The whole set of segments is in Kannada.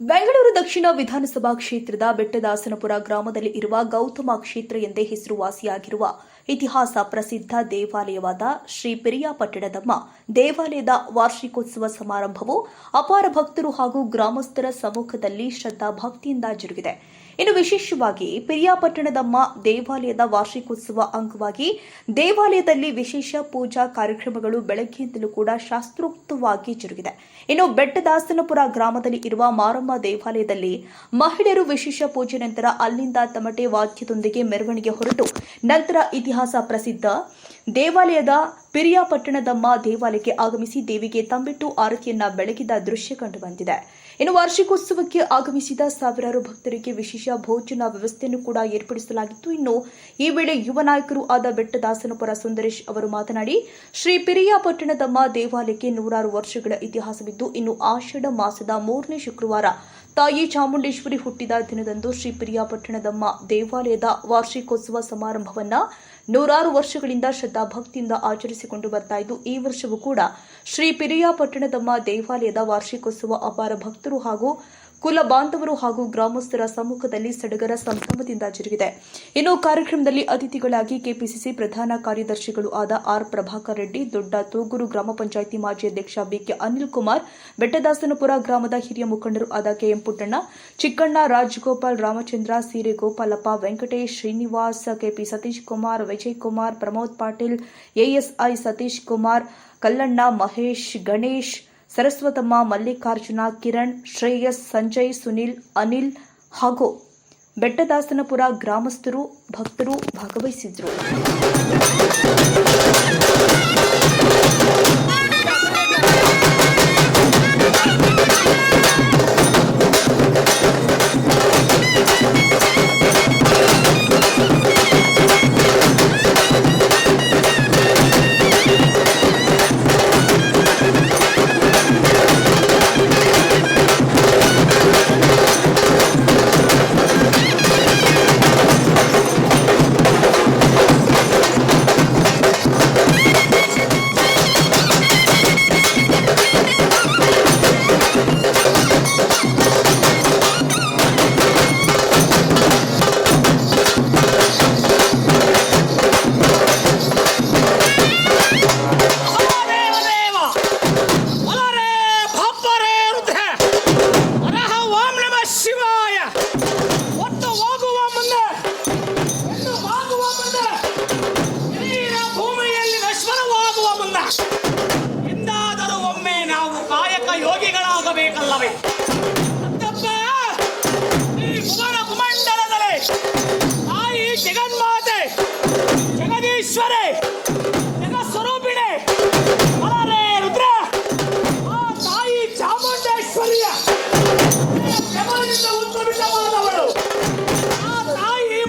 ಬೆಂಗಳೂರು ದಕ್ಷಿಣ ವಿಧಾನಸಭಾ ಕ್ಷೇತ್ರದ ಬೆಟ್ಟದಾಸನಪುರ ಗ್ರಾಮದಲ್ಲಿ ಇರುವ ಗೌತಮ ಕ್ಷೇತ್ರ ಎಂದೇ ಹೆಸರುವಾಸಿಯಾಗಿರುವ ಇತಿಹಾಸ ಪ್ರಸಿದ್ಧ ದೇವಾಲಯವಾದ ಶ್ರೀ ಪಿರಿಯಾಪಟ್ಟಣದಮ್ಮ ದೇವಾಲಯದ ವಾರ್ಷಿಕೋತ್ಸವ ಸಮಾರಂಭವು ಅಪಾರ ಭಕ್ತರು ಹಾಗೂ ಗ್ರಾಮಸ್ಥರ ಸಮ್ಮುಖದಲ್ಲಿ ಶ್ರದ್ಧಾಭಕ್ತಿಯಿಂದ ಜರುಗಿದೆ. ಇನ್ನು ವಿಶೇಷವಾಗಿ ಪಿರಿಯಾಪಟ್ಟಣದಮ್ಮ ದೇವಾಲಯದ ವಾರ್ಷಿಕೋತ್ಸವ ಅಂಗವಾಗಿ ದೇವಾಲಯದಲ್ಲಿ ವಿಶೇಷ ಪೂಜಾ ಕಾರ್ಯಕ್ರಮಗಳು ಬೆಳಗ್ಗೆಯಿಂದಲೂ ಕೂಡ ಶಾಸ್ತ್ರೋಕ್ತವಾಗಿ ಜರುಗಿದೆ. ಇನ್ನು ಬೆಟ್ಟದಾಸನಪುರ ಗ್ರಾಮದಲ್ಲಿ ಇರುವ ಮಾರಮ್ಮ ದೇವಾಲಯದಲ್ಲಿ ಮಹಿಳೆಯರು ವಿಶೇಷ ಪೂಜೆ ನಂತರ ಅಲ್ಲಿಂದ ತಮಟೆ ವಾದ್ಯದೊಂದಿಗೆ ಮೆರವಣಿಗೆ ಹೊರಟು ನಂತರ ಇತಿಹಾಸ ಪ್ರಸಿದ್ಧ ದೇವಾಲಯದ ಪಿರಿಯಾಪಟ್ಟಣದಮ್ಮ ದೇವಾಲಯಕ್ಕೆ ಆಗಮಿಸಿ ದೇವಿಗೆ ತಂಬಿಟ್ಟು ಆರತಿಯನ್ನ ಬೆಳಗಿದ ದೃಶ್ಯ ಕಂಡುಬಂದಿದೆ. ಇನ್ನು ವಾರ್ಷಿಕೋತ್ಸವಕ್ಕೆ ಆಗಮಿಸಿದ ಸಾವಿರಾರು ಭಕ್ತರಿಗೆ ವಿಶೇಷ ಭೋಜನ ವ್ಯವಸ್ಥೆಯನ್ನು ಕೂಡ ಏರ್ಪಡಿಸಲಾಗಿತ್ತು. ಇನ್ನು ಈ ವೇಳೆ ಯುವ ನಾಯಕರು ಆದ ಬೆಟ್ಟದಾಸನಪುರ ಸುಂದರೇಶ್ ಅವರು ಮಾತನಾಡಿ, ಶ್ರೀ ಪಿರಿಯಾಪಟ್ಟಣದಮ್ಮ ದೇವಾಲಯಕ್ಕೆ 100 ವರ್ಷಗಳ ಇತಿಹಾಸವಿದ್ದು, ಇನ್ನು ಆಷಾಢ ಮಾಸದ 3ನೇ ಶುಕ್ರವಾರ ತಾಯಿ ಚಾಮುಂಡೇಶ್ವರಿ ಹುಟ್ಟಿದ ದಿನದಂದು ಶ್ರೀ ಪಿರಿಯಾಪಟ್ಟಣದಮ್ಮ ದೇವಾಲಯದ ವಾರ್ಷಿಕೋತ್ಸವ ಸಮಾರಂಭವನ್ನ 100 ವರ್ಷಗಳಿಂದ ಶ್ರದ್ಧಾಭಕ್ತಿಯಿಂದ ಆಚರಿಸಿಕೊಂಡು ಬರ್ತಾ ಇದ್ದು, ಈ ವರ್ಷವೂ ಕೂಡ ಶ್ರೀ ಪಿರಿಯಾಪಟ್ಟಣದಮ್ಮ ದೇವಾಲಯದ ವಾರ್ಷಿಕೋತ್ಸವ ಅಪಾರ ಭಕ್ತರು ಹಾಗೂ ಕುಲ ಬಾಂಧವರು ಹಾಗೂ ಗ್ರಾಮಸ್ಥರ ಸಮ್ಮುಖದಲ್ಲಿ ಸಡಗರ ಸಂಭ್ರಮದಿಂದ ಜರುಗಿದೆ. ಇನ್ನು ಕಾರ್ಯಕ್ರಮದಲ್ಲಿ ಅತಿಥಿಗಳಾಗಿ ಕೆಪಿಸಿಸಿ ಪ್ರಧಾನ ಕಾರ್ಯದರ್ಶಿಗಳು ಆದ ಆರ್ ಪ್ರಭಾಕರ್ ರೆಡ್ಡಿ, ದೊಡ್ಡ ತೂಗೂರು ಗ್ರಾಮ ಪಂಚಾಯಿತಿ ಮಾಜಿ ಅಧ್ಯಕ್ಷ ಬಿಕೆ ಅನಿಲ್ ಕುಮಾರ್, ಬೆಟ್ಟದಾಸನಪುರ ಗ್ರಾಮದ ಹಿರಿಯ ಮುಖಂಡರು ಆದ ಕೆಎಂ ಪುಟ್ಟಣ್ಣ, ಚಿಕ್ಕಣ್ಣ, ರಾಜಗೋಪಾಲ್, ರಾಮಚಂದ್ರ, ಸೀರೆ ಗೋಪಾಲಪ್ಪ, ವೆಂಕಟೇಶ್, ಶ್ರೀನಿವಾಸ್, ಕೆಪಿ ಸತೀಶ್ ಕುಮಾರ್, ವಿಜಯ್ ಕುಮಾರ್, ಪ್ರಮೋದ್ ಪಾಟೀಲ್, ಎಎಸ್ಐ ಸತೀಶ್ ಕುಮಾರ್, ಕಲ್ಲಣ್ಣ, ಮಹೇಶ್, ಗಣೇಶ್, ಸರಸ್ವತಮ್ಮ, ಮಲ್ಲಿಕಾರ್ಜುನ, ಕಿರಣ್, ಶ್ರೇಯಸ್, ಸಂಜಯ್, ಸುನಿಲ್, ಅನಿಲ್ ಹಾಗೂ ಬೆಟ್ಟದಾಸನಪುರ ಗ್ರಾಮಸ್ಥರು ಭಕ್ತರು ಭಾಗವಹಿಸಿದ್ರು. ಯೋಗಿಗಳಾಗಬೇಕಲ್ಲವೇ? ಈ ಭುವನ ಕುಮಂಡಲದಲ್ಲಿ ತಾಯಿ ಜಗನ್ಮಾತೆ, ಜಗದೀಶ್ವರೆ, ಜಗಸ್ವರೂಪಿಣೆ, ಅಲರೇ ರುದ್ರ, ಆ ತಾಯಿ ಚಾಮುಂಡೇಶ್ವರಿಯ ಬೆವರಿನಿಂದ ಉದ್ಭವಿತವಾದವಳು ಆ ತಾಯಿ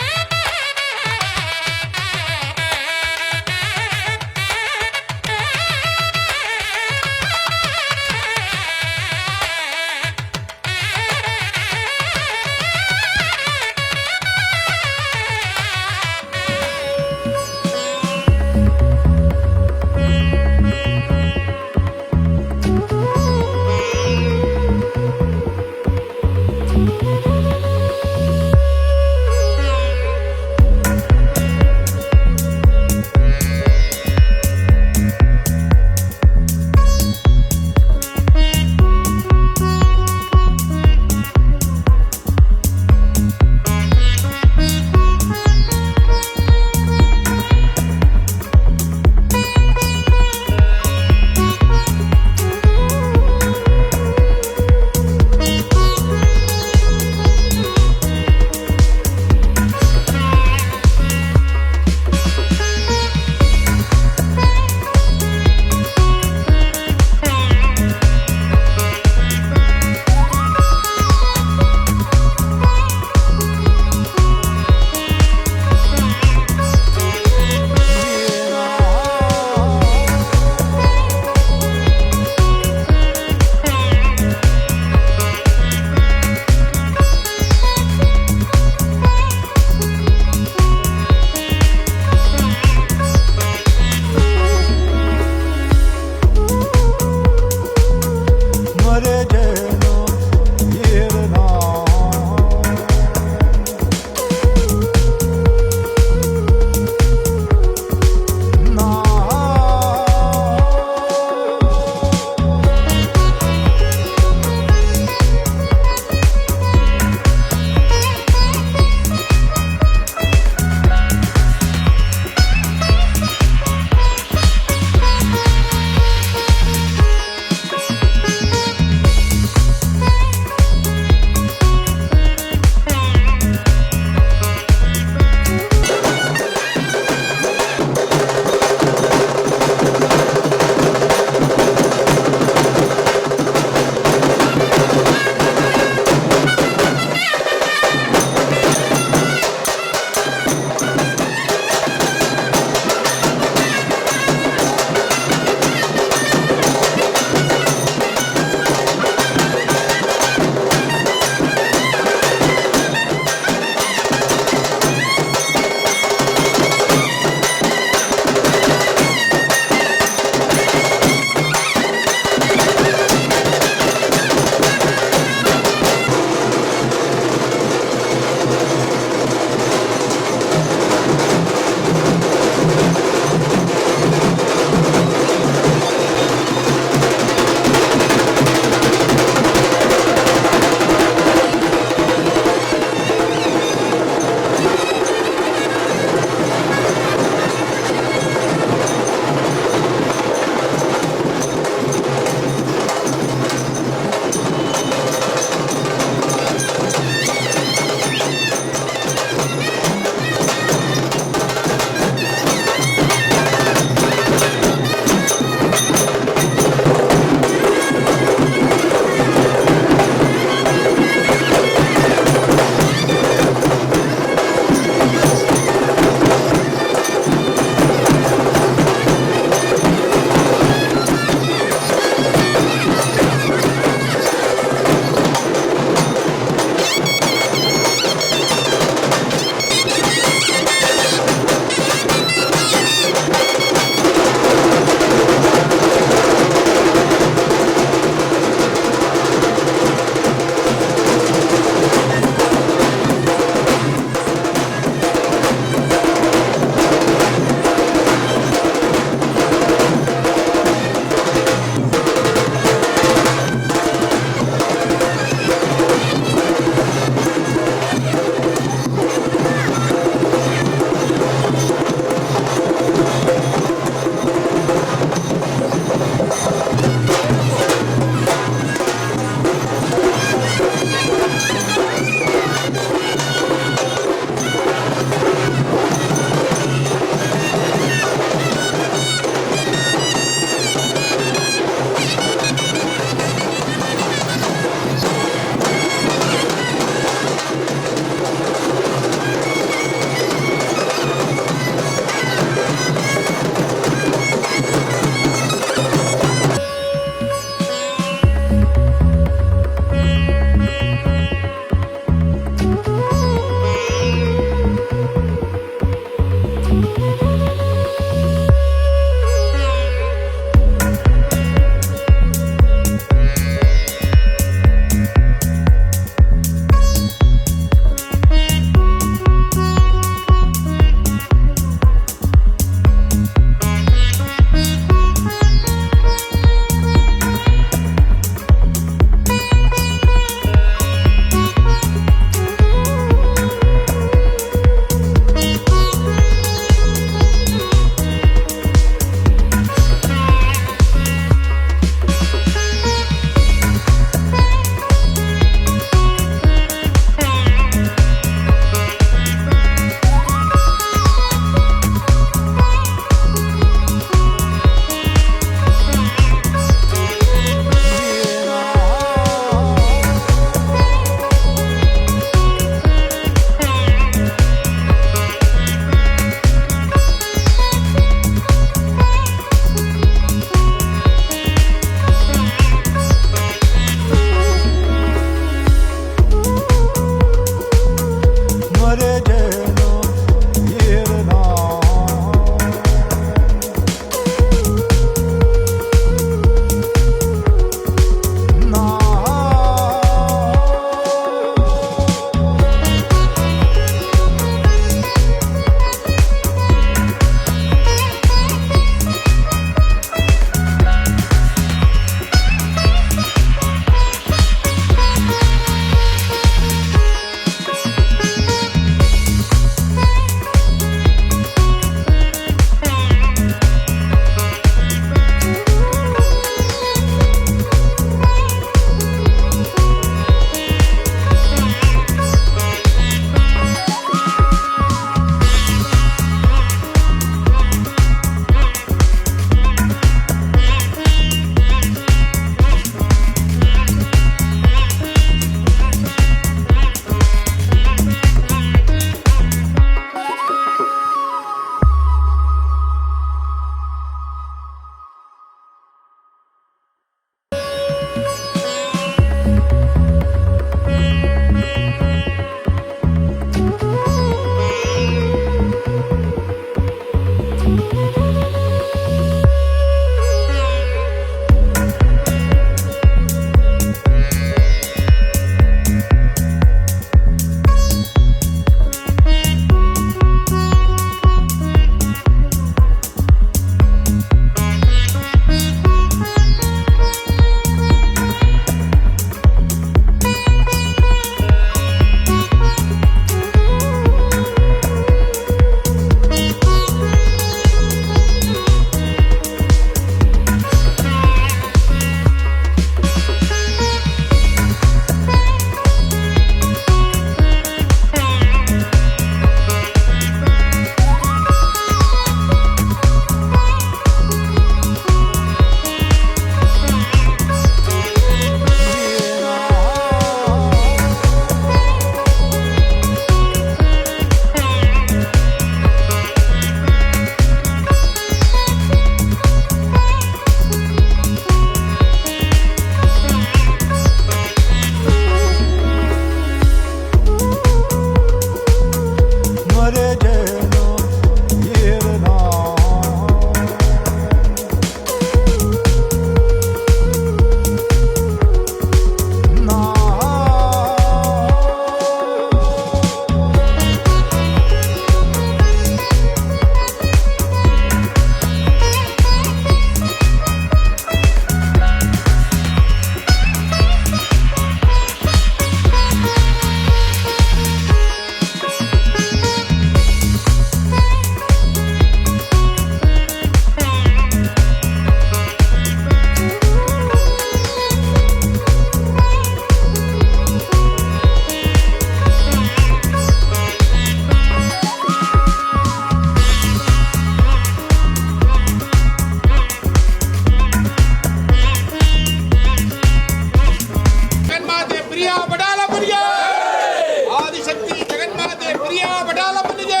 ಮಾತೆ ಪ್ರಿಯಾ ಬಡಾಲಮ್ಮನಿಗೆ,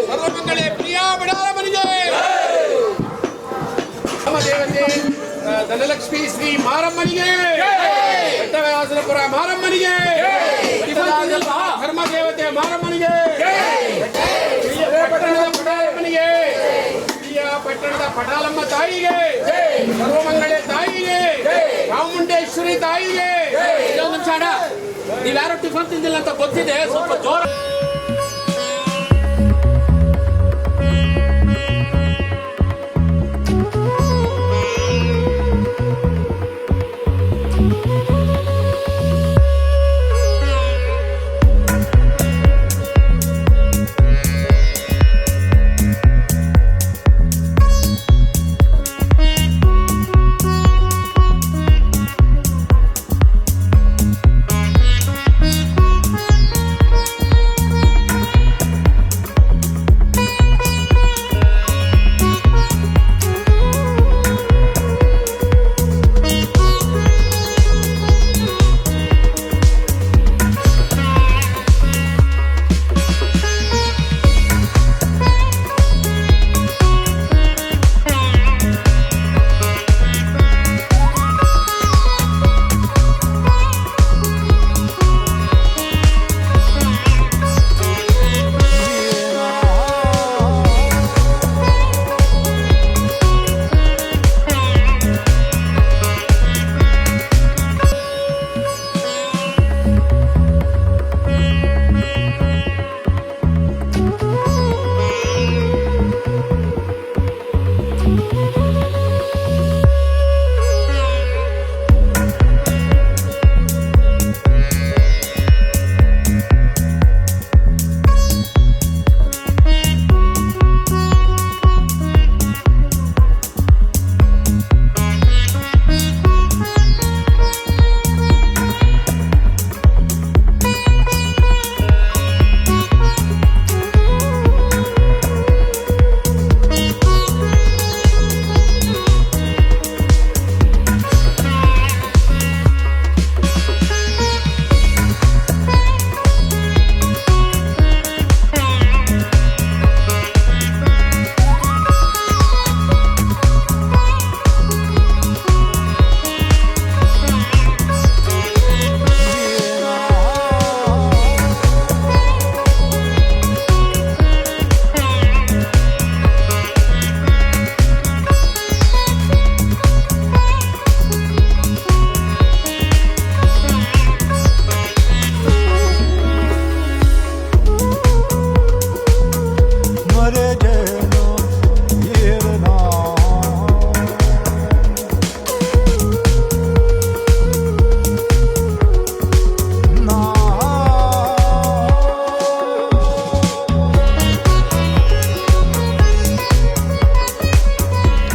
ಸರ್ವಮಂಗಳೆ ಪ್ರಿಯಾ ಬಡಾಲಮ್ಮನಿಗೆ, ನಮ್ಮ ದೇವತೆ ಧನಲಕ್ಷ್ಮಿ ಶ್ರೀ ಮಾರಮ್ಮನಿಗೆ, ಬೆಟ್ಟದಾಸನಪುರ ಮಾರಮ್ಮನಿಗೆ, ಧರ್ಮ ದೇವತೆ ಮಾರಮ್ಮನಿಗೆ, ಪಟ್ಟಣದ ಪಟಾಲಮ್ಮನಿಗೆ, ಪಟ್ಟಣದ ಪಟಾಲಮ್ಮ ತಾಯಿಗೆ, ಸರ್ವಮಂಗಳೆ ತಾಯಿಗೆ, ಚಾಮುಂಡೇಶ್ವರಿ ತಾಯಿಗೆ. ಇನ್ನೊಂದು ನಿಮಿಷ ಅಣ್ಣ, ನೀವ್ಯಾರು ಟಿಫನ್ ತಿಂದಿಲ್ಲ ಅಂತ ಗೊತ್ತಿದೆ, ಸ್ವಲ್ಪ ಜೋರ.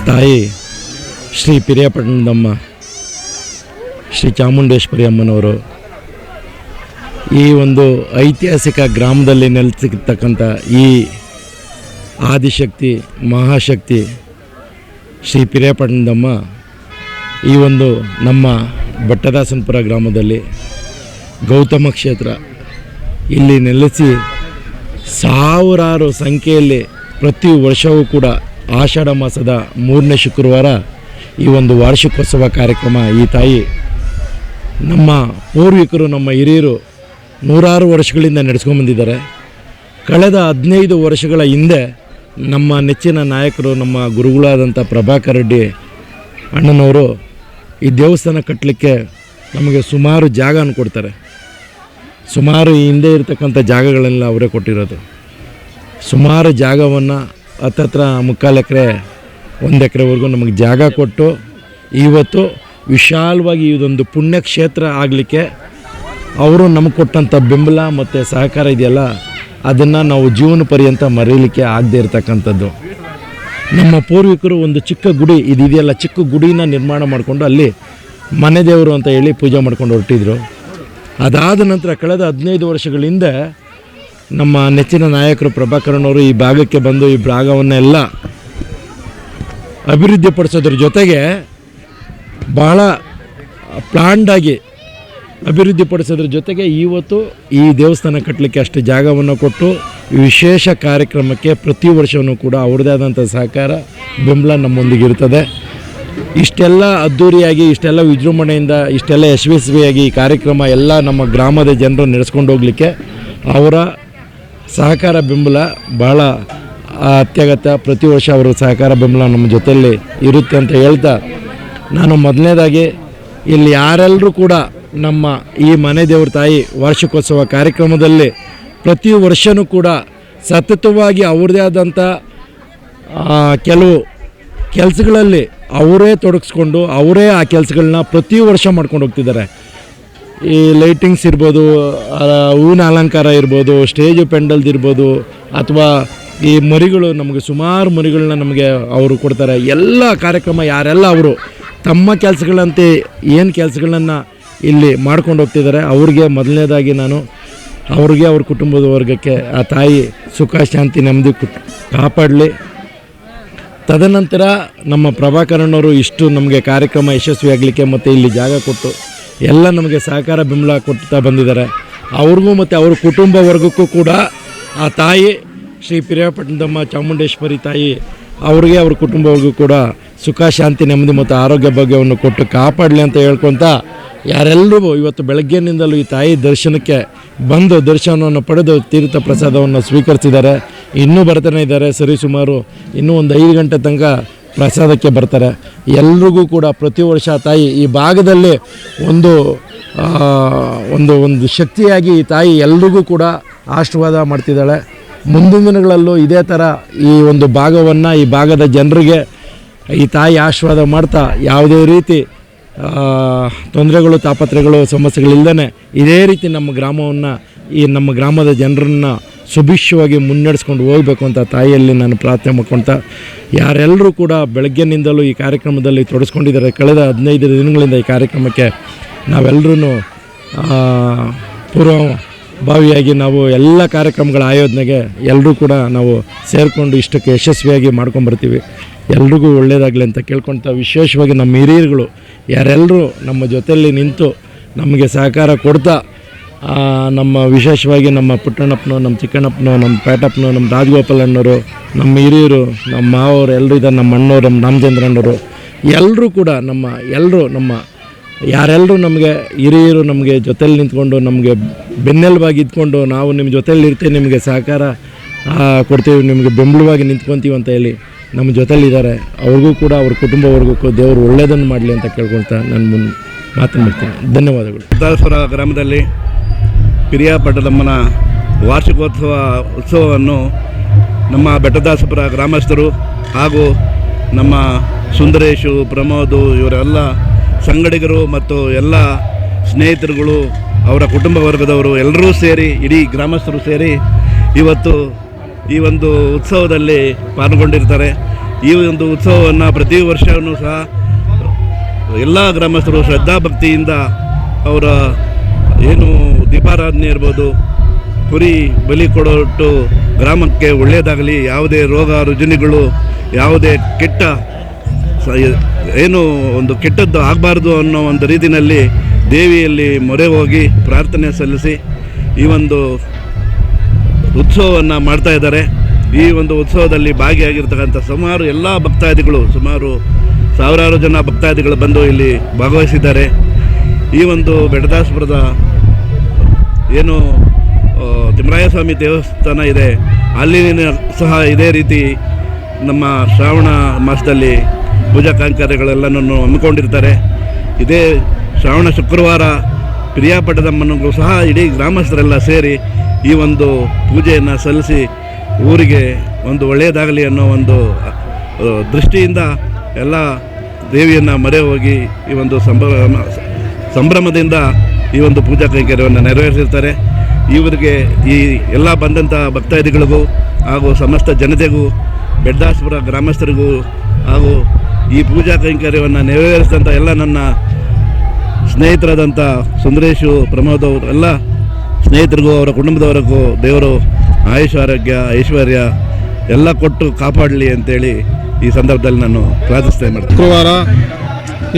ತಾಯಿ ಶ್ರೀ ಪಿರಿಯಾಪಟ್ಟಣದಮ್ಮ ಶ್ರೀ ಚಾಮುಂಡೇಶ್ವರಿ ಅಮ್ಮನವರು ಈ ಒಂದು ಐತಿಹಾಸಿಕ ಗ್ರಾಮದಲ್ಲಿ ನೆಲೆಸಿರ್ತಕ್ಕಂಥ ಈ ಆದಿಶಕ್ತಿ ಮಹಾಶಕ್ತಿ ಶ್ರೀ ಪಿರಿಯಾಪಟ್ಟಣದಮ್ಮ ಈ ಒಂದು ನಮ್ಮ ಬೆಟ್ಟದಾಸನಪುರ ಗ್ರಾಮದಲ್ಲಿ ಗೌತಮ ಕ್ಷೇತ್ರ ಇಲ್ಲಿ ನೆಲೆಸಿ ಸಾವಿರಾರು ಸಂಖ್ಯೆಯಲ್ಲಿ ಪ್ರತಿ ವರ್ಷವೂ ಕೂಡ ಆಷಾಢ ಮಾಸದ 3ನೇ ಶುಕ್ರವಾರ ಈ ಒಂದು ವಾರ್ಷಿಕೋತ್ಸವ ಕಾರ್ಯಕ್ರಮ ಈ ತಾಯಿ ನಮ್ಮ ಪೂರ್ವಿಕರು ನಮ್ಮ ಹಿರಿಯರು ನೂರಾರು ವರ್ಷಗಳಿಂದ ನಡೆಸ್ಕೊಂಡ್ಬಂದಿದ್ದಾರೆ. ಕಳೆದ 15 ವರ್ಷಗಳ ಹಿಂದೆ ನಮ್ಮ ನೆಚ್ಚಿನ ನಾಯಕರು ನಮ್ಮ ಗುರುಗಳಾದಂಥ ಪ್ರಭಾಕರ್ ರೆಡ್ಡಿ ಅಣ್ಣನವರು ಈ ದೇವಸ್ಥಾನ ಕಟ್ಟಲಿಕ್ಕೆ ನಮಗೆ ಸುಮಾರು ಜಾಗನ ಕೊಡ್ತಾರೆ. ಸುಮಾರು ಈ ಹಿಂದೆ ಇರತಕ್ಕಂಥ ಜಾಗಗಳೆಲ್ಲ ಅವರೇ ಕೊಟ್ಟಿರೋದು. ಸುಮಾರು ಜಾಗವನ್ನು ಹತ್ತತ್ರ 3/4 ಎಕರೆ 1 ಎಕರೆವರೆಗೂ ನಮಗೆ ಜಾಗ ಕೊಟ್ಟು ಇವತ್ತು ವಿಶಾಲವಾಗಿ ಇದೊಂದು ಪುಣ್ಯಕ್ಷೇತ್ರ ಆಗಲಿಕ್ಕೆ ಅವರು ನಮಗೆ ಕೊಟ್ಟಂಥ ಬೆಂಬಲ ಮತ್ತು ಸಹಕಾರ ಇದೆಯಲ್ಲ, ಅದನ್ನು ನಾವು ಜೀವನ ಪರ್ಯಂತ ಮರೀಲಿಕ್ಕೆ ಆಗದೆ ಇರತಕ್ಕಂಥದ್ದು. ನಮ್ಮ ಪೂರ್ವಿಕರು ಒಂದು ಚಿಕ್ಕ ಗುಡಿ ಇದೆಯಲ್ಲ, ಚಿಕ್ಕ ಗುಡಿನ ನಿರ್ಮಾಣ ಮಾಡಿಕೊಂಡು ಅಲ್ಲಿ ಮನೆ ದೇವರು ಅಂತ ಹೇಳಿ ಪೂಜೆ ಮಾಡ್ಕೊಂಡು ಹೊರಟಿದ್ರು. ಅದಾದ ನಂತರ ಕಳೆದ 15 ವರ್ಷಗಳ ಹಿಂದೆ ನಮ್ಮ ನೆಚ್ಚಿನ ನಾಯಕರು ಪ್ರಭಾಕರನವರು ಈ ಭಾಗಕ್ಕೆ ಬಂದು ಈ ಭಾಗವನ್ನೆಲ್ಲ ಅಭಿವೃದ್ಧಿಪಡಿಸೋದ್ರ ಜೊತೆಗೆ ಬಹಳ ಪ್ಲಾನ್ಡಾಗಿ ಅಭಿವೃದ್ಧಿಪಡಿಸೋದ್ರ ಜೊತೆಗೆ ಇವತ್ತು ಈ ದೇವಸ್ಥಾನ ಕಟ್ಟಲಿಕ್ಕೆ ಅಷ್ಟು ಜಾಗವನ್ನು ಕೊಟ್ಟು ವಿಶೇಷ ಕಾರ್ಯಕ್ರಮಕ್ಕೆ ಪ್ರತಿ ವರ್ಷವೂ ಕೂಡ ಅವ್ರದ್ದೇ ಆದಂಥ ಸಹಕಾರ ಬೆಂಬಲ ನಮ್ಮೊಂದಿಗೆ ಇರ್ತದೆ. ಇಷ್ಟೆಲ್ಲ ಅದ್ಧೂರಿಯಾಗಿ, ಇಷ್ಟೆಲ್ಲ ವಿಜೃಂಭಣೆಯಿಂದ, ಇಷ್ಟೆಲ್ಲ ಯಶಸ್ವಿಯಾಗಿ ಈ ಕಾರ್ಯಕ್ರಮ ಎಲ್ಲ ನಮ್ಮ ಗ್ರಾಮದ ಜನರು ನಡೆಸ್ಕೊಂಡು ಹೋಗಲಿಕ್ಕೆ ಅವರ ಸಹಕಾರ ಬೆಂಬಲ ಬಹಳ ಅತ್ಯಗತ್ಯ. ಪ್ರತಿ ವರ್ಷ ಅವರ ಸಹಕಾರ ಬೆಂಬಲ ನಮ್ಮ ಜೊತೆಯಲ್ಲಿ ಇರುತ್ತೆ ಅಂತ ಹೇಳ್ತಾ, ನಾನು ಮೊದಲನೇದಾಗಿ ಇಲ್ಲಿ ಯಾರೆಲ್ಲರೂ ಕೂಡ ನಮ್ಮ ಈ ಮನೆ ದೇವ್ರ ತಾಯಿ ವಾರ್ಷಿಕೋತ್ಸವ ಕಾರ್ಯಕ್ರಮದಲ್ಲಿ ಪ್ರತಿ ವರ್ಷವೂ ಕೂಡ ಸತತವಾಗಿ ಅವ್ರದ್ದೇ ಆದಂಥ ಕೆಲವು ಕೆಲಸಗಳಲ್ಲಿ ಅವರೇ ತೊಡಗಿಸ್ಕೊಂಡು ಅವರೇ ಆ ಕೆಲಸಗಳನ್ನ ಪ್ರತಿ ವರ್ಷ ಮಾಡ್ಕೊಂಡು ಹೋಗ್ತಿದ್ದಾರೆ. ಈ ಲೈಟಿಂಗ್ಸ್ ಇರ್ಬೋದು, ಹೂವಿನ ಅಲಂಕಾರ ಇರ್ಬೋದು, ಸ್ಟೇಜು ಪೆಂಡಲ್ದು ಇರ್ಬೋದು, ಅಥವಾ ಈ ಮರಿಗಳು, ನಮಗೆ ಸುಮಾರು ಮರಿಗಳನ್ನ ನಮಗೆ ಅವರು ಕೊಡ್ತಾರೆ. ಎಲ್ಲ ಕಾರ್ಯಕ್ರಮ ಯಾರೆಲ್ಲ ಅವರು ತಮ್ಮ ಕೆಲಸಗಳಂತೆ ಏನು ಕೆಲಸಗಳನ್ನು ಇಲ್ಲಿ ಮಾಡ್ಕೊಂಡು ಹೋಗ್ತಿದ್ದಾರೆ, ಅವ್ರಿಗೆ ಮೊದಲನೇದಾಗಿ ನಾನು ಅವ್ರಿಗೆ, ಅವ್ರ ಕುಟುಂಬದ ವರ್ಗಕ್ಕೆ ಆ ತಾಯಿ ಸುಖ ಶಾಂತಿ ನೆಮ್ಮದಿ ಕಾಪಾಡಲಿ. ತದನಂತರ ನಮ್ಮ ಪ್ರಭಾಕರಣ್ಣವರು ಇಷ್ಟು ನಮಗೆ ಕಾರ್ಯಕ್ರಮ ಯಶಸ್ವಿಯಾಗಲಿಕ್ಕೆ ಮತ್ತು ಇಲ್ಲಿ ಜಾಗ ಕೊಟ್ಟು ಎಲ್ಲ ನಮಗೆ ಸಹಕಾರ ಬೆಂಬಲ ಕೊಡ್ತಾ ಬಂದಿದ್ದಾರೆ. ಅವ್ರಿಗೂ ಮತ್ತು ಅವ್ರ ಕುಟುಂಬ ವರ್ಗಕ್ಕೂ ಕೂಡ ಆ ತಾಯಿ ಶ್ರೀ ಪಿರಿಯಾಪಟ್ಟಣದಮ್ಮ ಚಾಮುಂಡೇಶ್ವರಿ ತಾಯಿ ಅವ್ರಿಗೆ, ಅವ್ರ ಕುಟುಂಬವ್ರಿಗೂ ಕೂಡ ಸುಖ ಶಾಂತಿ ನೆಮ್ಮದಿ ಮತ್ತು ಆರೋಗ್ಯ ಭಾಗ್ಯವನ್ನು ಕೊಟ್ಟು ಕಾಪಾಡಲಿ ಅಂತ ಹೇಳ್ಕೊತ, ಯಾರೆಲ್ಲರೂ ಇವತ್ತು ಬೆಳಗ್ಗೆನಿಂದಲೂ ಈ ತಾಯಿ ದರ್ಶನಕ್ಕೆ ಬಂದು ದರ್ಶನವನ್ನು ಪಡೆದು ತೀರ್ಥ ಪ್ರಸಾದವನ್ನು ಸ್ವೀಕರಿಸಿದ್ದಾರೆ. ಇನ್ನೂ ಬರ್ತಾನೆ ಇದ್ದಾರೆ. ಸರಿಸುಮಾರು ಇನ್ನೂ ಒಂದು 5 ಗಂಟೆ ತನಕ ಪ್ರಸಾದಕ್ಕೆ ಬರ್ತಾರೆ. ಎಲ್ರಿಗೂ ಕೂಡ ಪ್ರತಿ ವರ್ಷ ತಾಯಿ ಈ ಭಾಗದಲ್ಲಿ ಒಂದು ಒಂದು ಶಕ್ತಿಯಾಗಿ ಈ ತಾಯಿ ಎಲ್ರಿಗೂ ಕೂಡ ಆಶೀರ್ವಾದ ಮಾಡ್ತಿದ್ದಾಳೆ. ಮುಂದಿನ ದಿನಗಳಲ್ಲೂ ಇದೇ ಥರ ಈ ಒಂದು ಭಾಗವನ್ನು, ಈ ಭಾಗದ ಜನರಿಗೆ ಈ ತಾಯಿ ಆಶೀರ್ವಾದ ಮಾಡ್ತಾ ಯಾವುದೇ ರೀತಿ ತೊಂದರೆಗಳು, ತಾಪತ್ರೆಗಳು, ಸಮಸ್ಯೆಗಳಿಲ್ಲದೇ ಇದೇ ರೀತಿ ನಮ್ಮ ಗ್ರಾಮವನ್ನು, ಈ ನಮ್ಮ ಗ್ರಾಮದ ಜನರನ್ನು ಸುಭಿಕ್ಷವಾಗಿ ಮುನ್ನಡೆಸ್ಕೊಂಡು ಹೋಗಬೇಕು ಅಂತ ತಾಯಿಯಲ್ಲಿ ನಾನು ಪ್ರಾರ್ಥನೆ ಮಾಡ್ಕೊಳ್ತಾ, ಯಾರೆಲ್ಲರೂ ಕೂಡ ಬೆಳಗ್ಗೆನಿಂದಲೂ ಈ ಕಾರ್ಯಕ್ರಮದಲ್ಲಿ ತೊಡಸ್ಕೊಂಡಿದ್ದಾರೆ. ಕಳೆದ 15 ದಿನಗಳಿಂದ ಈ ಕಾರ್ಯಕ್ರಮಕ್ಕೆ ನಾವೆಲ್ಲರೂ ಪೂರ್ವಭಾವಿಯಾಗಿ ನಾವು ಎಲ್ಲ ಕಾರ್ಯಕ್ರಮಗಳ ಆಯೋಜನೆಗೆ ಎಲ್ಲರೂ ಕೂಡ ನಾವು ಸೇರಿಕೊಂಡು ಇಷ್ಟಕ್ಕೆ ಯಶಸ್ವಿಯಾಗಿ ಮಾಡ್ಕೊಂಬರ್ತೀವಿ. ಎಲ್ರಿಗೂ ಒಳ್ಳೆಯದಾಗಲಿ ಅಂತ ಕೇಳ್ಕೊಳ್ತಾ, ವಿಶೇಷವಾಗಿ ನಮ್ಮ ಹಿರಿಯರುಗಳು ಯಾರೆಲ್ಲರೂ ನಮ್ಮ ಜೊತೆಯಲ್ಲಿ ನಿಂತು ನಮಗೆ ಸಹಕಾರ ಕೊಡ್ತಾ, ನಮ್ಮ ವಿಶೇಷವಾಗಿ ನಮ್ಮ ಪುಟ್ಟಣ್ಣಪ್ಪನೋ, ನಮ್ಮ ಚಿಕ್ಕಣ್ಣಪ್ಪನೋ, ನಮ್ಮ ಪೇಟಪ್ಪನೋ, ನಮ್ಮ ರಾಜಗೋಪಾಲಣ್ಣವರು, ನಮ್ಮ ಹಿರಿಯರು, ನಮ್ಮ ಮಾವರು ಎಲ್ಲರೂ ಇದ್ದಾರೆ, ನಮ್ಮ ಅಣ್ಣವರು, ನಮ್ಮ ರಾಮಚಂದ್ರಣ್ಣವರು ಎಲ್ಲರೂ ಕೂಡ ನಮ್ಮ ಯಾರೆಲ್ಲರೂ ನಮಗೆ ಹಿರಿಯರು ನಮಗೆ ಜೊತೆಲಿ ನಿಂತ್ಕೊಂಡು ನಮಗೆ ಬೆನ್ನೆಲುಬಾಗಿ ಇದ್ಕೊಂಡು ನಾವು ನಿಮ್ಮ ಜೊತೆಲಿ ಇರ್ತೀವಿ, ನಿಮಗೆ ಸಹಕಾರ ಕೊಡ್ತೀವಿ, ನಿಮಗೆ ಬೆಂಬಲವಾಗಿ ನಿಂತ್ಕೊತೀವಿ ಅಂತ ಹೇಳಿ ನಮ್ಮ ಜೊತೆಲಿದ್ದಾರೆ. ಅವ್ರಿಗೂ ಕೂಡ ಅವ್ರ ಕುಟುಂಬವರ್ಗಕ್ಕೂ ದೇವರು ಒಳ್ಳೆಯದನ್ನು ಮಾಡಲಿ ಅಂತ ಕೇಳ್ಕೊಳ್ತಾ ನಾನು ಮಾತನಾಡ್ತೀನಿ. ಧನ್ಯವಾದಗಳು. ಬೆಟ್ಟದಾಸಪುರ ಗ್ರಾಮದಲ್ಲಿ ಪಿರಿಯಾಪಟ್ಟಣದಮ್ಮನ ಉತ್ಸವವನ್ನು ನಮ್ಮ ಬೆಟ್ಟದಾಸಪುರ ಗ್ರಾಮಸ್ಥರು ಹಾಗೂ ನಮ್ಮ ಸುಂದರೇಶು, ಪ್ರಮೋದು ಇವರೆಲ್ಲ ಸಂಗಡಿಗರು ಮತ್ತು ಎಲ್ಲ ಸ್ನೇಹಿತರುಗಳು, ಅವರ ಕುಟುಂಬ ವರ್ಗದವರು ಎಲ್ಲರೂ ಸೇರಿ, ಇಡೀ ಗ್ರಾಮಸ್ಥರು ಸೇರಿ ಇವತ್ತು ಈ ಒಂದು ಉತ್ಸವದಲ್ಲಿ ಪಾಲ್ಗೊಂಡಿರ್ತಾರೆ. ಈ ಒಂದು ಉತ್ಸವವನ್ನು ಪ್ರತಿ ವರ್ಷವೂ ಸಹ ಎಲ್ಲ ಗ್ರಾಮಸ್ಥರು ಶ್ರದ್ಧಾಭಕ್ತಿಯಿಂದ ಅವರ ಏನು ದೀಪಾರಾಧನೆ ಇರ್ಬೋದು, ಕುರಿ ಬಲಿ ಕೊಡೋಟ್ಟು ಗ್ರಾಮಕ್ಕೆ ಒಳ್ಳೆಯದಾಗಲಿ, ಯಾವುದೇ ರೋಗ ರುಜಿನಗಳು, ಯಾವುದೇ ಕೆಟ್ಟ ಏನು ಒಂದು ಕೆಟ್ಟದ್ದು ಆಗಬಾರ್ದು ಅನ್ನೋ ಒಂದು ರೀತಿಯಲ್ಲಿ ದೇವಿಯಲ್ಲಿ ಮೊರೆ ಹೋಗಿ ಪ್ರಾರ್ಥನೆ ಸಲ್ಲಿಸಿ ಈ ಒಂದು ಉತ್ಸವವನ್ನು ಮಾಡ್ತಾ ಇದ್ದಾರೆ. ಈ ಒಂದು ಉತ್ಸವದಲ್ಲಿ ಭಾಗಿಯಾಗಿರ್ತಕ್ಕಂಥ ಸುಮಾರು ಎಲ್ಲ ಭಕ್ತಾದಿಗಳು, ಸುಮಾರು ಸಾವಿರಾರು ಜನ ಭಕ್ತಾದಿಗಳು ಬಂದು ಇಲ್ಲಿ ಭಾಗವಹಿಸಿದ್ದಾರೆ. ಈ ಒಂದು ಬೆಟ್ಟದಾಸಪುರದ ಏನು ತಿಮ್ಮರಾಯಸ್ವಾಮಿ ದೇವಸ್ಥಾನ ಇದೆ, ಅಲ್ಲಿ ಸಹ ಇದೇ ರೀತಿ ನಮ್ಮ ಶ್ರಾವಣ ಮಾಸದಲ್ಲಿ ಪೂಜಾ ಕೈಂಕರ್ಯಗಳೆಲ್ಲನೂ ಹಮ್ಮಿಕೊಂಡಿರ್ತಾರೆ. ಇದೇ ಶ್ರಾವಣ ಶುಕ್ರವಾರ ಪಿರಿಯಾಪಟ್ಟಣದಮ್ಮನಿಗೂ ಸಹ ಇಡೀ ಗ್ರಾಮಸ್ಥರೆಲ್ಲ ಸೇರಿ ಈ ಒಂದು ಪೂಜೆಯನ್ನು ಸಲ್ಲಿಸಿ ಊರಿಗೆ ಒಂದು ಒಳ್ಳೆಯದಾಗಲಿ ಅನ್ನೋ ಒಂದು ದೃಷ್ಟಿಯಿಂದ ಎಲ್ಲ ದೇವಿಯನ್ನು ಮೊರೆ ಹೋಗಿ ಈ ಒಂದು ಸಂಭ್ರಮದಿಂದ ಈ ಒಂದು ಪೂಜಾ ಕೈಂಕರ್ಯವನ್ನು ನೆರವೇರಿಸಿರ್ತಾರೆ. ಇವರಿಗೆ ಈ ಎಲ್ಲ ಬಂದಂಥ ಭಕ್ತಾದಿಗಳಿಗೂ ಹಾಗೂ ಸಮಸ್ತ ಜನತೆಗೂ, ಬೆಟ್ಟದಾಸಪುರ ಗ್ರಾಮಸ್ಥರಿಗೂ ಹಾಗೂ ಈ ಪೂಜಾ ಕೈಂಕರ್ಯವನ್ನು ನೆರವೇರಿಸಿದಂಥ ಎಲ್ಲ ನನ್ನ ಸ್ನೇಹಿತರಾದಂಥ ಸುಂದರೇಶು, ಪ್ರಮೋದ್ ಎಲ್ಲ ಸ್ನೇಹಿತರಿಗೂ ಅವರ ಕುಟುಂಬದವರಿಗೂ ದೇವರು ಆಯುಷ್, ಆರೋಗ್ಯ, ಐಶ್ವರ್ಯ ಎಲ್ಲ ಕೊಟ್ಟು ಕಾಪಾಡಲಿ ಅಂತೇಳಿ ಈ ಸಂದರ್ಭದಲ್ಲಿ ನಾನು ಪ್ರಾರ್ಥಿಸ್ತೇನೆ. ಶುಕ್ರವಾರ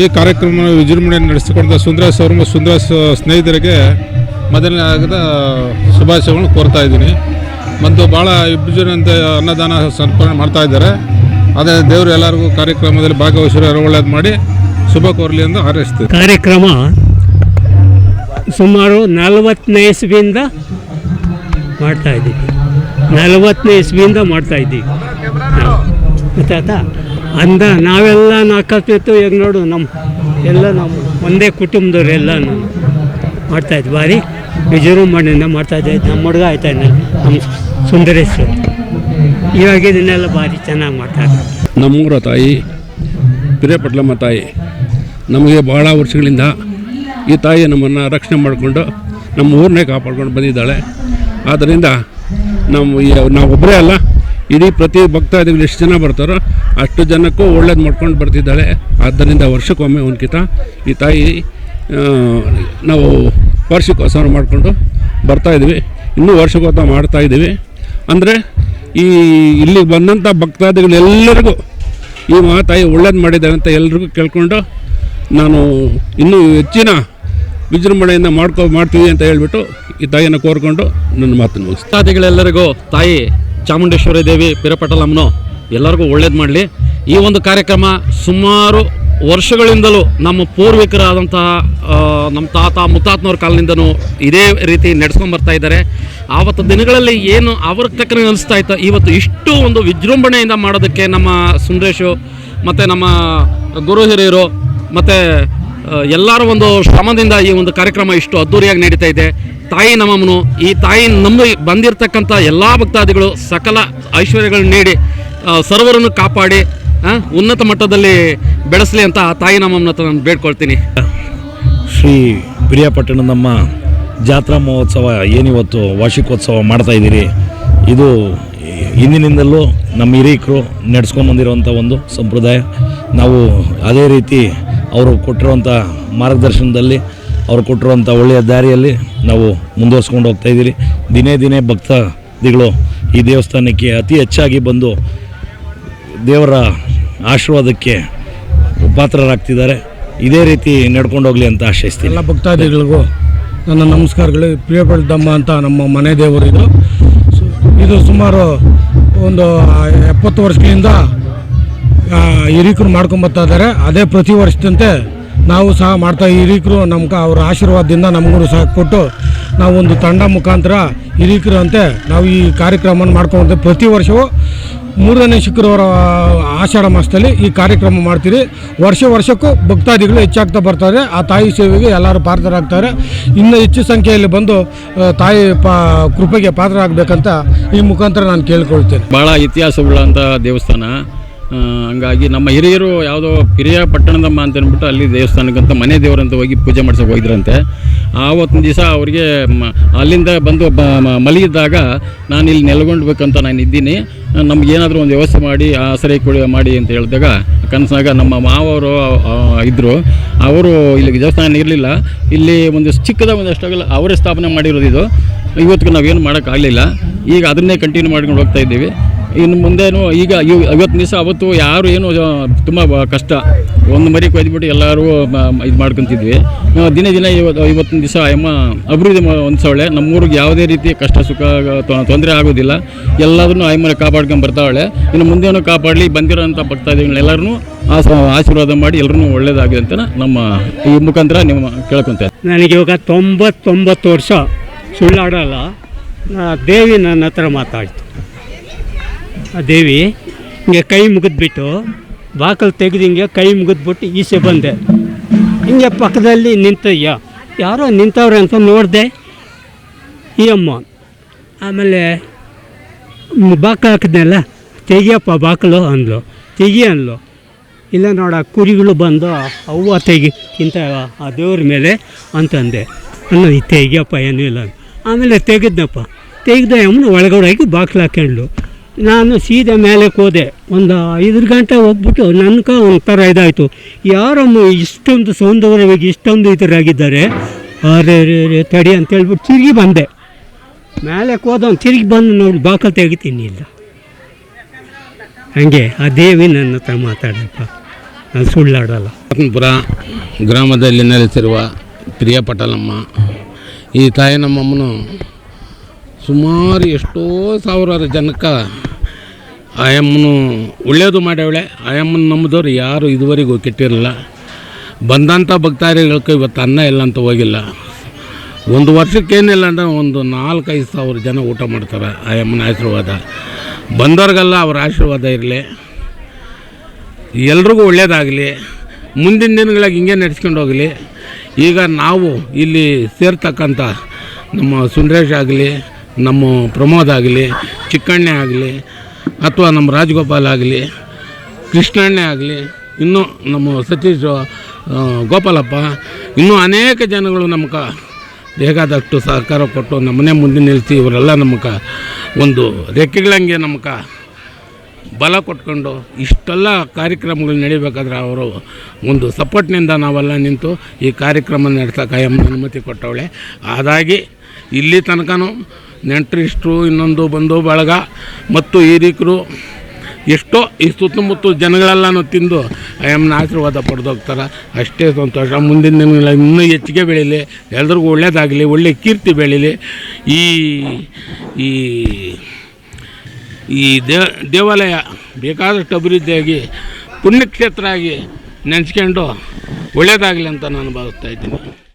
ಈ ಕಾರ್ಯಕ್ರಮ ವಿಜೃಂಭಣೆ ನಡೆಸಿಕೊಂಡ ಸುಂದರೇಶ್ ಅವರು ಮತ್ತು ಸುಂದರೇಶ್ ಸ್ನೇಹಿತರಿಗೆ ಮೊದಲನೇ ಆಗದ ಶುಭಾಶಯಗಳನ್ನು ಕೋರ್ತಾ ಇದ್ದೀನಿ. ಮತ್ತು ಭಾಳ ಇಬ್ಬರು ಜನಂತೆ ಅನ್ನದಾನ ಸಮರ್ಪಣೆ ಮಾಡ್ತಾ ಇದ್ದಾರೆ. ಅದೇ ದೇವರು ಎಲ್ಲರಿಗೂ ಕಾರ್ಯಕ್ರಮದಲ್ಲಿ ಭಾಗವಹಿಸಿರೋ ಒಳ್ಳೇದು ಮಾಡಿ ಶುಭ ಕೋರಲಿ ಎಂದು ಹಾರೈಸ್ತೀವಿ. ಕಾರ್ಯಕ್ರಮ ಸುಮಾರು 40ನೇ ಇಸ್ವಿಯಿಂದ ಮಾಡ್ತಾಯಿದ್ದೀವಿ. 40ನೇ ಇಸ್ವಿಯಿಂದ ಮಾಡ್ತಾಯಿದ್ದೀವಿ ನಾವು. ಗೊತ್ತಾಯ್ತಾ? ನಾವೆಲ್ಲ ನಾಲ್ಕತ್ತು ಈಗ ನೋಡು ನಮ್ಮ ಒಂದೇ ಕುಟುಂಬದವ್ರು ಮಾಡ್ತಾಯಿದ್ವಿ. ಭಾರಿ ವಿಜೃಂಭಣೆಯಿಂದ ಮಾಡ್ತಾಯಿದ್ದೆ. ನಮ್ಮ ಹುಡುಗ ಆಯ್ತಾನೆ ನಮ್ಮ ಸುಂದರೇಶ್, ಇವಾಗ ಇದನ್ನೆಲ್ಲ ಭಾರಿ ಚೆನ್ನಾಗಿ ಮಾಡ್ತಾರೆ. ನಮ್ಮೂರ ತಾಯಿ ಪಿರಿಯಾಪಟ್ಟಲಮ್ಮ ತಾಯಿ ನಮಗೆ ಭಾಳ ವರ್ಷಗಳಿಂದ ಈ ತಾಯಿ ನಮ್ಮನ್ನು ರಕ್ಷಣೆ ಮಾಡಿಕೊಂಡು ನಮ್ಮ ಊರನ್ನೇ ಕಾಪಾಡ್ಕೊಂಡು ಬಂದಿದ್ದಾಳೆ. ಆದ್ದರಿಂದ ನಾವೊಬ್ಬರೇ ಅಲ್ಲ, ಇಡೀ ಪ್ರತಿ ಭಕ್ತಾದಿಗಳು ಎಷ್ಟು ಜನ ಬರ್ತಾರೋ ಅಷ್ಟು ಜನಕ್ಕೂ ಒಳ್ಳೇದು ಮಾಡ್ಕೊಂಡು ಬರ್ತಿದ್ದಾಳೆ. ಆದ್ದರಿಂದ ವರ್ಷಕ್ಕೊಮ್ಮೆ ಒಂದ್ಕಿತ ಈ ತಾಯಿ ನಾವು ವಾರ್ಷಿಕೋತ್ಸವ ಮಾಡಿಕೊಂಡು ಬರ್ತಾಯಿದ್ವಿ. ಇನ್ನೂ ವಾರ್ಷಿಕೋತ್ಸವ ಮಾಡ್ತಾಯಿದ್ದೀವಿ. ಅಂದರೆ ಇಲ್ಲಿಗೆ ಬಂದಂಥ ಭಕ್ತಾದಿಗಳೆಲ್ಲರಿಗೂ ಈ ಮಹಾತಾಯಿ ಒಳ್ಳೇದು ಮಾಡಿದ್ದಾರೆ ಅಂತ ಎಲ್ರಿಗೂ ಕೇಳ್ಕೊಂಡು ನಾನು ಇನ್ನೂ ಹೆಚ್ಚಿನ ವಿಜೃಂಭಣೆಯಿಂದ ಮಾಡ್ತೀವಿ ಅಂತ ಹೇಳ್ಬಿಟ್ಟು ಈ ತಾಯಿಯನ್ನು ಕೋರ್ಕೊಂಡು ನನ್ನ ಮಾತನ್ನು ಮುಗಿಸ್ತೀನಿ. ಭಕ್ತಾದಿಗಳೆಲ್ಲರಿಗೂ ತಾಯಿ ಚಾಮುಂಡೇಶ್ವರಿ ದೇವಿ ಪಿರಿಯಾಪಟ್ಟಲಮ್ಮನು ಎಲ್ಲರಿಗೂ ಒಳ್ಳೇದು ಮಾಡಲಿ. ಈ ಒಂದು ಕಾರ್ಯಕ್ರಮ ಸುಮಾರು ವರ್ಷಗಳಿಂದಲೂ ನಮ್ಮ ಪೂರ್ವಿಕರಾದಂತಹ ನಮ್ಮ ತಾತ ಮುತ್ತಾತನವ್ರ ಕಾಲದಿಂದನೂ ಇದೇ ರೀತಿ ನಡೆಸ್ಕೊಂಡು ಬರ್ತಾ ಇದ್ದಾರೆ. ಆವತ್ತು ದಿನಗಳಲ್ಲಿ ಏನು ಅವ್ರ ತಕ್ಕನೆ ಅನಿಸ್ತಾ ಇತ್ತು, ಇವತ್ತು ಇಷ್ಟು ಒಂದು ವಿಜೃಂಭಣೆಯಿಂದ ಮಾಡೋದಕ್ಕೆ ನಮ್ಮ ಸುಂದರೇಶು ಮತ್ತು ನಮ್ಮ ಗುರು ಹಿರಿಯರು ಮತ್ತು ಎಲ್ಲರ ಒಂದು ಶ್ರಮದಿಂದ ಈ ಒಂದು ಕಾರ್ಯಕ್ರಮ ಇಷ್ಟು ಅದ್ಧೂರಿಯಾಗಿ ನಡೀತಾ ಇದೆ. ತಾಯಿ ನಮ್ಮಮ್ಮನು ಈ ತಾಯಿ ನಂಬಿ ಬಂದಿರತಕ್ಕಂಥ ಎಲ್ಲ ಭಕ್ತಾದಿಗಳು ಸಕಲ ಐಶ್ವರ್ಯಗಳನ್ನ ನೀಡಿ ಸರ್ವರನ್ನು ಕಾಪಾಡಿ ಉನ್ನತ ಮಟ್ಟದಲ್ಲಿ ಬೆಳೆಸಲಿ ಅಂತ ತಾಯಿ ನಮ್ಮಮ್ಮನ ಹತ್ರ ನಾನು ಬೇಡ್ಕೊಳ್ತೀನಿ. ಶ್ರೀ ಪಿರಿಯಾಪಟ್ಟಣದಮ್ಮ ಜಾತ್ರಾ ಮಹೋತ್ಸವ ಏನಿವತ್ತು ವಾರ್ಷಿಕೋತ್ಸವ ಮಾಡ್ತಾಯಿದ್ದೀರಿ, ಇದು ಹಿಂದಿನಿಂದಲೂ ನಮ್ಮ ಹಿರಿಯರು ನಡೆಸ್ಕೊಂಡು ಬಂದಿರುವಂಥ ಒಂದು ಸಂಪ್ರದಾಯ. ನಾವು ಅದೇ ರೀತಿ ಅವರು ಕೊಟ್ಟಿರುವಂಥ ಮಾರ್ಗದರ್ಶನದಲ್ಲಿ ಅವರು ಕೊಟ್ಟಿರುವಂಥ ಒಳ್ಳೆಯ ದಾರಿಯಲ್ಲಿ ನಾವು ಮುಂದುವರ್ಸ್ಕೊಂಡು ಹೋಗ್ತಾಯಿದ್ದೀರಿ. ದಿನೇ ದಿನೇ ಭಕ್ತಾದಿಗಳು ಈ ದೇವಸ್ಥಾನಕ್ಕೆ ಅತಿ ಹೆಚ್ಚಾಗಿ ಬಂದು ದೇವರ ಆಶೀರ್ವಾದಕ್ಕೆ ಪಾತ್ರರಾಗ್ತಿದ್ದಾರೆ. ಇದೇ ರೀತಿ ನಡ್ಕೊಂಡು ಹೋಗಲಿ ಅಂತ ಆಶಯಿಸ್ತೀನಿ. ಎಲ್ಲ ಭಕ್ತಾದಿಗಳಿಗೂ ನನ್ನ ನಮಸ್ಕಾರಗಳು. ಪಿರಿಯಾಪಟ್ಟಣದಮ್ಮ ಅಂತ ನಮ್ಮ ಮನೆ ದೇವರು ಇದು ಸುಮಾರು ಒಂದು 70 ವರ್ಷಗಳಿಂದ ಹಿರಿಕರು ಮಾಡ್ಕೊಂಬರ್ತಾ ಇದ್ದಾರೆ. ಅದೇ ಪ್ರತಿ ವರ್ಷದಂತೆ ನಾವು ಸಹ ಮಾಡ್ತಾ ಹಿರಿಕರು ನಮ್ಗೆ ಅವರ ಆಶೀರ್ವಾದದಿಂದ ನಮಗೂ ಸಹ ಕೊಟ್ಟು ನಾವು ಒಂದು ತಂಡ ಮುಖಾಂತರ ಹಿರಿಕರು ಅಂತೆ ನಾವು ಈ ಕಾರ್ಯಕ್ರಮವನ್ನು ಮಾಡ್ಕೊಂಬರ್ತೇವೆ. ಪ್ರತಿ ವರ್ಷವೂ 3ನೇ ಶುಕ್ರವಾರ ಆಷಾಢ ಮಾಸದಲ್ಲಿ ಈ ಕಾರ್ಯಕ್ರಮ ಮಾಡ್ತೀರಿ. ವರ್ಷಕ್ಕೂ ಭಕ್ತಾದಿಗಳು ಹೆಚ್ಚಾಗ್ತಾ ಬರ್ತಾರೆ. ಆ ತಾಯಿ ಸೇವೆಗೆ ಎಲ್ಲರೂ ಪಾತ್ರರಾಗ್ತಾರೆ. ಇನ್ನೂ ಹೆಚ್ಚು ಸಂಖ್ಯೆಯಲ್ಲಿ ಬಂದು ತಾಯಿ ಕೃಪೆಗೆ ಪಾತ್ರರಾಗಬೇಕಂತ ಈ ಮುಖಾಂತರ ನಾನು ಕೇಳ್ಕೊಳ್ತೇನೆ. ಭಾಳ ಇತಿಹಾಸವುಳ್ಳಂಥ ದೇವಸ್ಥಾನ. ಹಂಗಾಗಿ ನಮ್ಮ ಹಿರಿಯರು ಯಾವುದೋ ಪಿರಿಯಾಪಟ್ಟಣದಮ್ಮ ಅಂತ ಅಂದ್ಬಿಟ್ಟು ಅಲ್ಲಿ ದೇವಸ್ಥಾನಕ್ಕಂತ ಮನೆ ದೇವರಂತ ಹೋಗಿ ಪೂಜೆ ಮಾಡ್ಸೋಕೆ ಹೋಗಿದ್ರಂತೆ. ಆವತ್ತಿನ ದಿವಸ ಅವರಿಗೆ ಅಲ್ಲಿಂದ ಬಂದು ಮಲಗಿದ್ದಾಗ ನಾನು ಇಲ್ಲಿ ನೆಲೆಗೊಂಡ್ಬೇಕಂತ ನಾನು ಇದ್ದೀನಿ, ನಮಗೇನಾದರೂ ಒಂದು ವ್ಯವಸ್ಥೆ ಮಾಡಿ ಆಸರೆ ಮಾಡಿ ಅಂತ ಹೇಳಿದಾಗ ಕನಸಾಗ ನಮ್ಮ ಮಾವರು ಇದ್ದರು. ಅವರು ಇಲ್ಲಿಗೆ ದೇವಸ್ಥಾನ ಇರಲಿಲ್ಲ. ಇಲ್ಲಿ ಒಂದು ಚಿಕ್ಕದ ಒಂದಷ್ಟಾಗಲ್ಲ ಅವರೇ ಸ್ಥಾಪನೆ ಮಾಡಿರೋದು. ಇದು ಇವತ್ತಿಗೆ ನಾವೇನು ಮಾಡೋಕ್ಕಾಗಲಿಲ್ಲ. ಈಗ ಅದನ್ನೇ ಕಂಟಿನ್ಯೂ ಮಾಡ್ಕೊಂಡು ಹೋಗ್ತಾ ಇದ್ದೀವಿ. ಇನ್ನು ಮುಂದೇನು ಈಗ ಇವತ್ತು ದಿವಸ ಅವತ್ತು ಯಾರು ಏನು ತುಂಬ ಕಷ್ಟ, ಒಂದು ಮರಿ ಕೊಯ್ದುಬಿಟ್ಟು ಎಲ್ಲರೂ ಇದು ಮಾಡ್ಕೊತಿದ್ವಿ. ದಿನೇ ಇವತ್ತಿನ ದಿವಸ ಅಮ್ಮ ಅಭಿವೃದ್ಧಿ ಹೊಂದಿಸವಳೆ. ನಮ್ಮೂರಿಗೆ ಯಾವುದೇ ರೀತಿ ಕಷ್ಟ ಸುಖ ತೊಂದರೆ ಆಗೋದಿಲ್ಲ. ಎಲ್ಲದನ್ನು ಅಮ್ಮನೆ ಕಾಪಾಡ್ಕೊಂಡು ಬರ್ತಾವಳೆ. ಇನ್ನು ಮುಂದೇನು ಕಾಪಾಡಲಿ. ಬಂದಿರೋಂಥ ಭಕ್ತಾದಿಗಳನ್ನೆಲ್ಲರೂ ಆಶೀರ್ವಾದ ಮಾಡಿ ಎಲ್ಲರೂ ಒಳ್ಳೇದಾಗಿದೆ ಅಂತ ನಮ್ಮ ಈ ಮುಖಾಂತರ ನೀವು ಕೇಳ್ಕೊತೇನೆ. ನನಗೆ ಇವಾಗ 99 ವರ್ಷ, ಸುಳ್ಳಾಡಲ್ಲ. ದೇವಿ ನನ್ನ ಹತ್ರ ಮಾತಾಡ್ತು. ಆ ದೇವಿ ಹಿಂಗೆ ಕೈ ಮುಗಿದ್ಬಿಟ್ಟು ಬಾಕಲು ತೆಗೆದು ಹಿಂಗೆ ಕೈ ಮುಗಿದ್ಬಿಟ್ಟು ಈಚೆ ಬಂದೆ. ಹಿಂಗೆ ಪಕ್ಕದಲ್ಲಿ ಯಾರೋ ನಿಂತವ್ರೆ ಅಂತ ನೋಡಿದೆ ಈ ಅಮ್ಮ. ಆಮೇಲೆ ಬಾಕಲು ಹಾಕಿದ್ನಲ್ಲ, ತೆಗಿಯಪ್ಪ ಬಾಕಲು ಅಂದ್ಲು. ಅಂದ್ಲು. ಇಲ್ಲ ನೋಡ ಕುರಿಗಳು ಬಂದು ಅವ್ವ ಇಂಥ ಆ ದೇವ್ರ ಮೇಲೆ ಅಂತಂದೆ. ಅನ್ನೋ ತೆಗಿಯಪ್ಪ ಏನೂ ಇಲ್ಲ. ಆಮೇಲೆ ತೆಗೆದ್ನಪ್ಪ. ತೆಗೆದ ಅಮ್ಮನ ಒಳಗಡೆ ಹೋಗಿ ಬಾಕ್ಲು ಹಾಕ್ಕೊಂಡ್ಲು. ನಾನು ಸೀದಾ ಮೇಲಕ್ಕೆ ಹೋದೆ. ಒಂದು 5 ಗಂಟೆ ಹೋಗ್ಬಿಟ್ಟು ನನಗೆ ಒಂಥರ ಇದಾಯಿತು. ಯಾರಮ್ಮ ಇಷ್ಟೊಂದು ಸೌಂದರ್ಯವಾಗಿ ಇಷ್ಟೊಂದು ಇದರಾಗಿದ್ದಾರೆ, ಅರೆ ತಡಿ ಅಂತೇಳ್ಬಿಟ್ಟು ತಿರುಗಿ ಬಂದೆ. ಮೇಲಕ್ಕೆ ಹೋದವನು ತಿರುಗಿ ಬಂದು ನೋಡಿ ಬಾಕಲು ತೆಗಿತೀನಿ ಇಲ್ಲ. ಹಾಗೆ ಆ ದೇವಿ ನನ್ನ ಹತ್ರ ಮಾತಾಡಪ್ಪ. ನಾನು ಸುಳ್ಳಾಡಲ್ಲ. ರತ್ನಪುರ ಗ್ರಾಮದಲ್ಲಿ ನೆಲೆಸಿರುವ ಪ್ರಿಯ ಪಟಲಮ್ಮ, ಈ ತಾಯಿ ನಮ್ಮಮ್ಮನು ಸುಮಾರು ಎಷ್ಟೋ ಸಾವಿರಾರು ಜನಕ್ಕೆ ಆಯಮ್ಮನು ಒಳ್ಳೆಯದು ಮಾಡ್ಯಾವಳೆ. ಆಯಮ್ಮನ ನಂಬಿದವ್ರು ಯಾರು ಇದುವರೆಗೂ ಕೆಟ್ಟಿರಲಿಲ್ಲ. ಬಂದಂಥ ಭಕ್ತಾದಿಗಳಿಗೆ ಇವತ್ತು ಅನ್ನ ಇಲ್ಲ ಅಂತ ಹೋಗಿಲ್ಲ. ಒಂದು ವರ್ಷಕ್ಕೇನಿಲ್ಲ ಅಂದರೆ ಒಂದು 4-5 ಸಾವಿರ ಜನ ಊಟ ಮಾಡ್ತಾರೆ. ಆಯಮ್ಮನ ಆಶೀರ್ವಾದ ಬಂದವ್ರಿಗೆಲ್ಲ ಅವರ ಆಶೀರ್ವಾದ ಇರಲಿ, ಎಲ್ರಿಗೂ ಒಳ್ಳೆಯದಾಗಲಿ, ಮುಂದಿನ ದಿನಗಳಿಗೆ ಹಿಂಗೆ ನಡೆಸ್ಕೊಂಡು ಹೋಗಲಿ. ಈಗ ನಾವು ಇಲ್ಲಿ ಸೇರ್ತಕ್ಕಂಥ ನಮ್ಮ ಸುಂದರೇಶ್ ಆಗಲಿ, ನಮ್ಮ ಪ್ರಮೋದ್ ಆಗಲಿ, ಚಿಕ್ಕಣ್ಣೆ ಆಗಲಿ, ಅಥವಾ ನಮ್ಮ ರಾಜಗೋಪಾಲ್ ಆಗಲಿ, ಕೃಷ್ಣಣ್ಣೆ ಆಗಲಿ, ಇನ್ನೂ ನಮ್ಮ ಸತೀಶ್, ಗೋಪಾಲಪ್ಪ, ಇನ್ನೂ ಅನೇಕ ಜನಗಳು ನಮ್ಗೆ ಬೇಕಾದಷ್ಟು ಸಹಕಾರ ಕೊಟ್ಟು ನಮ್ಮನೆ ಮುಂದೆ ನಿಲ್ಲಿಸಿ ಇವರೆಲ್ಲ ನಮ್ಗೆ ಒಂದು ರೆಕ್ಕೆಗಳಂಗೆ ನಮ್ಗೆ ಬಲ ಕೊಟ್ಕೊಂಡು ಇಷ್ಟೆಲ್ಲ ಕಾರ್ಯಕ್ರಮಗಳು ನಡಿಬೇಕಾದ್ರೆ ಅವರು ಒಂದು ಸಪೋರ್ಟ್ನಿಂದ ನಾವೆಲ್ಲ ನಿಂತು ಈ ಕಾರ್ಯಕ್ರಮ ನಡೆಸೋಕೆ ಅನುಮತಿ ಕೊಟ್ಟವಳೆ. ಅದಾಗಿ ಇಲ್ಲಿ ತನಕನೂ ನೆಂಟರಿಷ್ಟರು, ಇನ್ನೊಂದು ಬಂಧು ಬಳಗ ಮತ್ತು ಹಿರಿಕರು ಎಷ್ಟೋ ಈ ಸುತ್ತಮುತ್ತ ಜನಗಳೆಲ್ಲನೂ ತಿಂದು ಅಯ್ಯಮ್ಮನ ಆಶೀರ್ವಾದ ಪಡೆದೋಗ್ತಾರೆ. ಅಷ್ಟೇ ಸಂತೋಷ. ಮುಂದಿನ ದಿನಗಳ ಇನ್ನೂ ಹೆಚ್ಚಿಗೆ ಬೆಳೀಲಿ, ಎಲ್ರಿಗೂ ಒಳ್ಳೆಯದಾಗಲಿ, ಒಳ್ಳೆಯ ಕೀರ್ತಿ ಬೆಳೀಲಿ. ಈ ಈ ಈ ದೇವಾಲಯ ಬೇಕಾದಷ್ಟು ಅಭಿವೃದ್ಧಿಯಾಗಿ ಪುಣ್ಯಕ್ಷೇತ್ರ ಆಗಿ ನೆನೆಸ್ಕೊಂಡು ಒಳ್ಳೆಯದಾಗಲಿ ಅಂತ ನಾನು ಭಾವಿಸ್ತಾ ಇದ್ದೀನಿ.